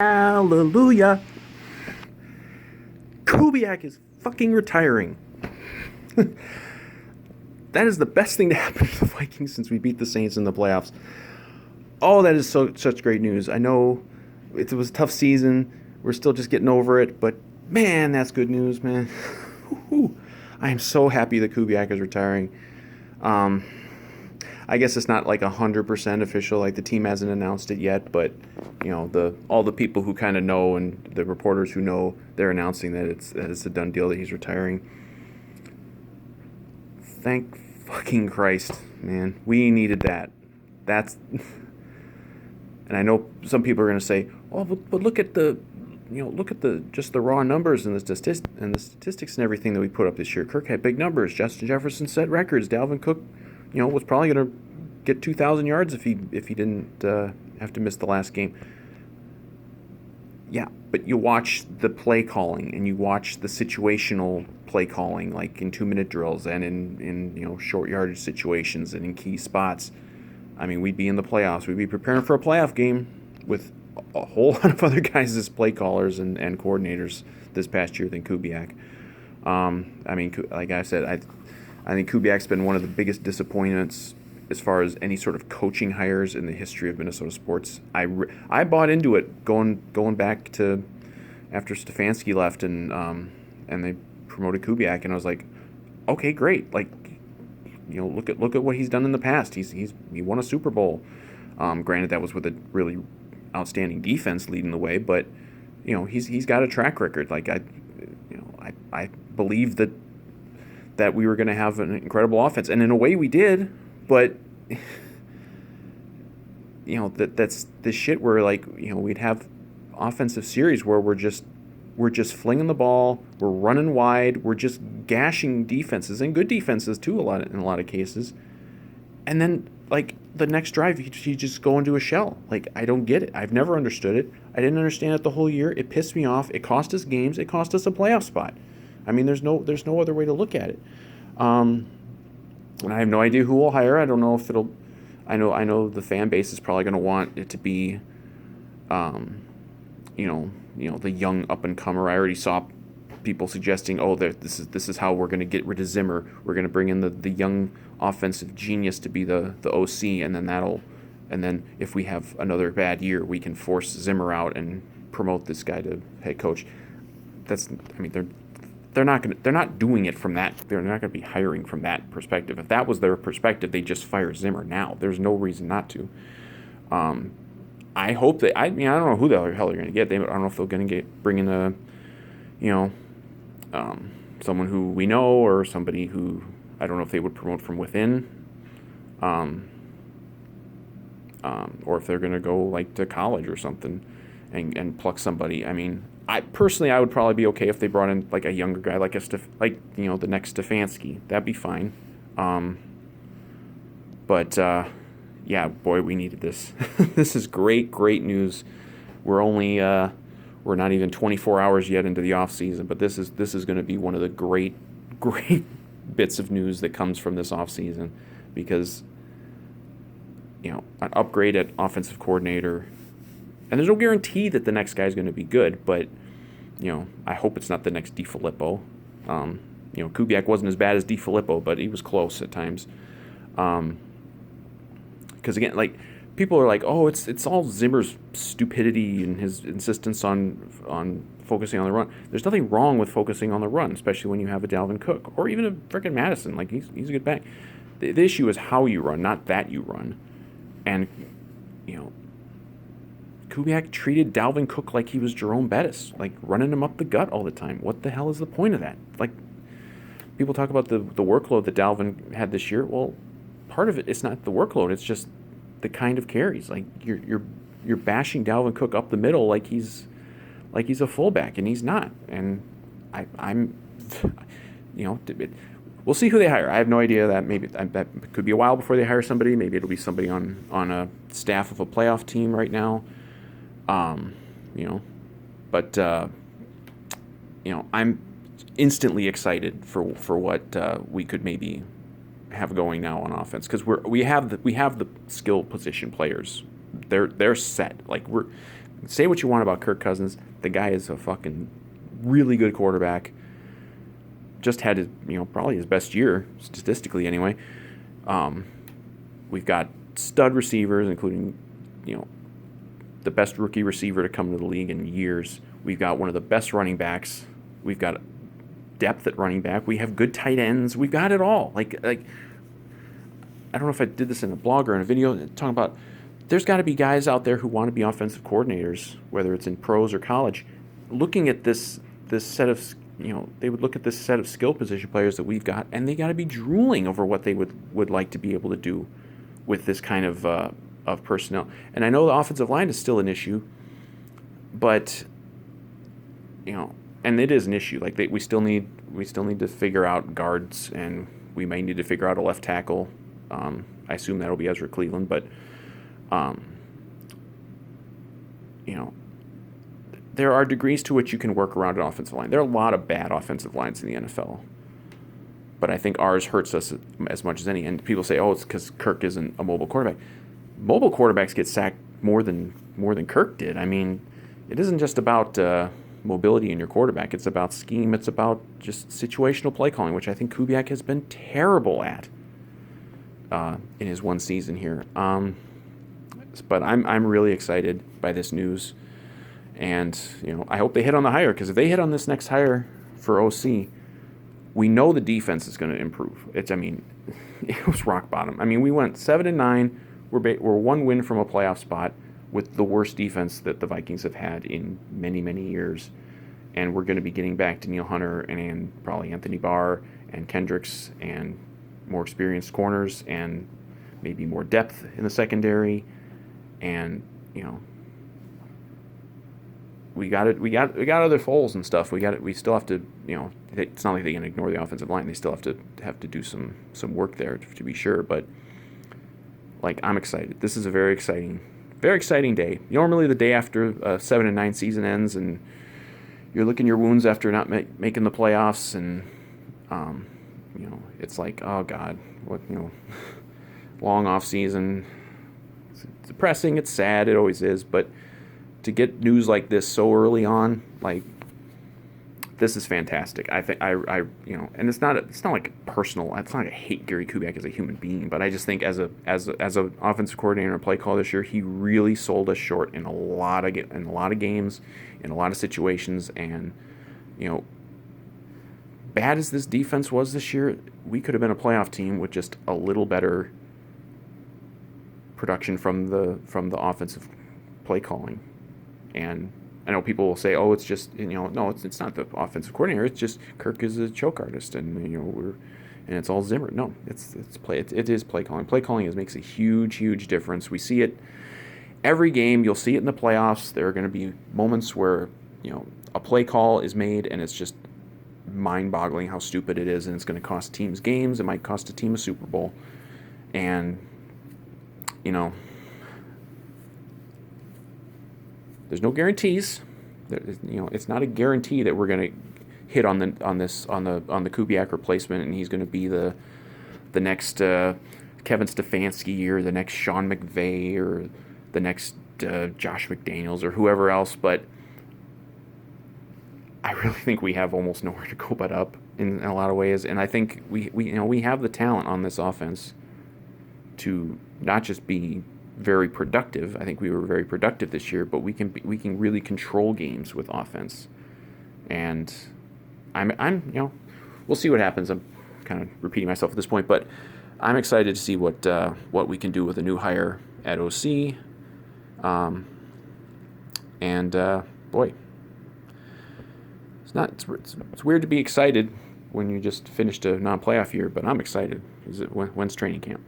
Hallelujah. Kubiak is fucking retiring. That is the best thing to happen to the Vikings since we beat the Saints in the playoffs. Oh, that is such great news. I know it was a tough season. We're still just getting over it, but man, that's good news, man. I am so happy that Kubiak is retiring. Um, I guess it's not like 100% official. Like the team hasn't announced it yet, but all the people who kind of know and the reporters who know, they're announcing that it's a done deal that he's retiring. Thank fucking Christ, man. We needed that. That's and I know some people are going to say, "Oh, but look at the just the raw numbers and the statistics and everything that we put up this year. Kirk had big numbers. Justin Jefferson set records. Dalvin Cook, was probably going to get 2,000 yards if he didn't have to miss the last game." Yeah, but you watch the play calling and you watch the situational play calling, like in 2-minute drills and in short yardage situations and in key spots. I mean, we'd be in the playoffs. We'd be preparing for a playoff game with a whole lot of other guys as play callers and coordinators this past year than Kubiak. I mean, like I said, I think Kubiak's been one of the biggest disappointments as far as any sort of coaching hires in the history of Minnesota sports. I bought into it going back to after Stefanski left and they promoted Kubiak, and I was like, okay, great. Like, look at what he's done in the past. He won a Super Bowl. Granted, that was with a really outstanding defense leading the way, but he's got a track record. Like I believe that we were going to have an incredible offense, and in a way we did. But that's the shit where we'd have offensive series where we're just flinging the ball, we're running wide, we're just gashing defenses and good defenses too in a lot of cases, and then like the next drive you just go into a shell. Like, I don't get it. I've never understood it. I didn't understand it the whole year. It pissed me off. It cost us games. It cost us a playoff spot. I mean, there's no other way to look at it. And I have no idea who we'll hire. I don't know if it'll. I know the fan base is probably going to want it to be, the young up and comer. I already saw people suggesting, oh, this is how we're going to get rid of Zimmer. We're going to bring in the young offensive genius to be the OC, and then if we have another bad year, we can force Zimmer out and promote this guy to head coach. They're not doing it from that. They're not going to be hiring from that perspective. If that was their perspective, they just fire Zimmer now. There's no reason not to. I hope that. I don't know who the hell they're going to get. I don't know if they're going to bring in someone who we know, or somebody who I don't know if they would promote from within, or if they're going to go like to college or something and pluck somebody. I mean, I would probably be okay if they brought in like a younger guy, like the next Stefanski. That'd be fine. But yeah, boy, we needed this. This is great news. We're not even 24 hours yet into the off season, but this is going to be one of the great bits of news that comes from this off season, because an upgrade at offensive coordinator. And there's no guarantee that the next guy is going to be good, but I hope it's not the next DiFilippo. Kubiak wasn't as bad as DiFilippo, but he was close at times. Because again, like, people are like, oh, it's all Zimmer's stupidity and his insistence on focusing on the run. There's nothing wrong with focusing on the run, especially when you have a Dalvin Cook or even a freaking Madison. Like, he's a good back. The issue is how you run, not that you run. And Kubiak treated Dalvin Cook like he was Jerome Bettis, like running him up the gut all the time. What the hell is the point of that? Like, people talk about the workload that Dalvin had this year. Well, part of it's not the workload; it's just the kind of carries. Like, you're bashing Dalvin Cook up the middle like he's a fullback, and he's not. And I'm we'll see who they hire. I have no idea. That could be a while before they hire somebody. Maybe it'll be somebody on a staff of a playoff team right now. I'm instantly excited for what we could maybe have going now on offense, because we have the skill position players. They're set. Like, Say what you want about Kirk Cousins. The guy is a fucking really good quarterback. Just had his, probably his best year, statistically anyway. We've got stud receivers, including, the best rookie receiver to come to the league in years. We've got one of the best running backs. We've got depth at running back. We have good tight ends. We've got it all. Like I don't know if I did this in a blog or in a video talking about there's got to be guys out there who want to be offensive coordinators, whether it's in pros or college, looking at this set of, they would look at this set of skill position players that we've got, and they got to be drooling over what they would like to be able to do with this kind of personnel. And I know the offensive line is still an issue, but and it is an issue. Like we still need to figure out guards, and we may need to figure out a left tackle. I assume that'll be Ezra Cleveland, but there are degrees to which you can work around an offensive line. There are a lot of bad offensive lines in the NFL, but I think ours hurts us as much as any. And people say, "Oh, it's because Kirk isn't a mobile quarterback." Mobile quarterbacks get sacked more than Kirk did. I mean, it isn't just about mobility in your quarterback. It's about scheme. It's about just situational play calling, which I think Kubiak has been terrible at in his one season here. But I'm really excited by this news, and I hope they hit on the hire, because if they hit on this next hire for OC, we know the defense is going to improve. It was rock bottom. I mean, we went 7-9. We're one win from a playoff spot with the worst defense that the Vikings have had in many, many years. And we're going to be getting back to Neil Hunter and probably Anthony Barr and Kendricks and more experienced corners and maybe more depth in the secondary. And, we got other holes and stuff. We still have to, it's not like they can ignore the offensive line. They still have to do some work there to be sure. But I'm excited. This is a very exciting day. Normally the day after a 7-9 season ends and you're licking your wounds after not making the playoffs, and it's like, oh God, what, long off season. It's depressing. It's sad. It always is. But to get news like this so early on, this is fantastic. I think and it's not like personal. It's not like I hate Gary Kubiak as a human being, but I just think as an offensive coordinator and play caller this year, he really sold us short in a lot of games, in a lot of situations. And bad as this defense was this year, we could have been a playoff team with just a little better production from the offensive play calling. And I know people will say, "Oh, it's just no, it's not the offensive coordinator. It's just Kirk is a choke artist, and and it's all Zimmer." No, it is play calling. Play calling makes a huge difference. We see it every game. You'll see it in the playoffs. There are going to be moments where a play call is made, and it's just mind-boggling how stupid it is, and it's going to cost teams games. It might cost a team a Super Bowl, and there's no guarantees. It's not a guarantee that we're going to hit on the Kubiak replacement, and he's going to be the next Kevin Stefanski or the next Sean McVay or the next Josh McDaniels or whoever else. But I really think we have almost nowhere to go but up in a lot of ways, and I think we have the talent on this offense to not just be very productive. I think we were very productive this year, but we can really control games with offense. And I'm we'll see what happens. I'm kind of repeating myself at this point, but I'm excited to see what we can do with a new hire at OC. Boy, it's weird to be excited when you just finished a non-playoff year, but I'm excited. When's training camp?